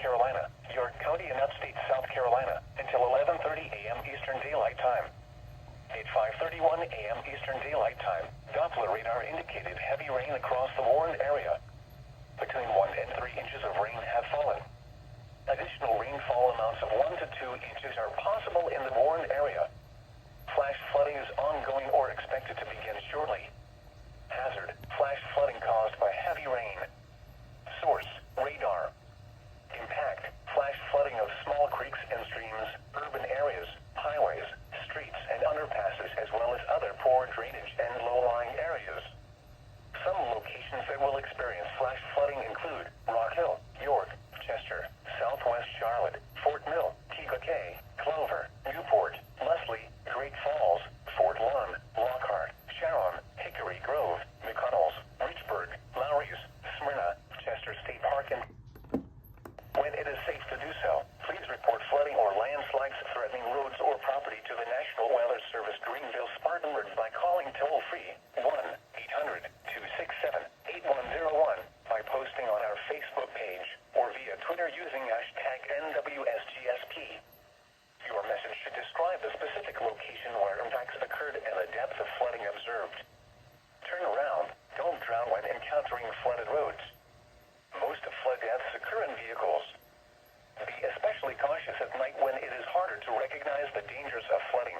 Carolina, York County in upstate South Carolina, until 11:30 a.m. Eastern Daylight Time. At 5:31 a.m. Eastern Daylight Time, Doppler radar indicated heavy rain across the warned area. Between 1 and 3 inches of rain have fallen. Additional rainfall amounts of 1 to 2 inches are possible in the warned area. Flash flooding is ongoing or expected to begin shortly. Hazard: flash flooding caused by heavy rain. Source: radar. Impact: flash flooding of small creeks and streams, urban areas, highways, streets and underpasses, as well as other poor drainage and low-lying areas. Some locations that will experience flash flooding include Rock Hill, York, Chester, Southwest Charlotte, Fort Mill, Keokuk, Clover, Newport, Leslie, Great Falls, Fort Lawn, Lockhart, Sharon, Hickory Grove, McConnells, Richburg, Lowry's, Smyrna, Chester State Park, and when it is safe to do so, please report flooding or landslides threatening roads or property to the National Weather Service Greenville Spartanburg by calling toll-free 1-800-267-8101, by posting on our Facebook page, or via Twitter using #NWSGSP. Your message should describe the specific location where impacts occurred and the depth of flooding observed. Turn around. Don't drown when encountering flooded roads. Most flood deaths occur in vehicles. Be especially cautious at night when it is harder to recognize the dangers of flooding.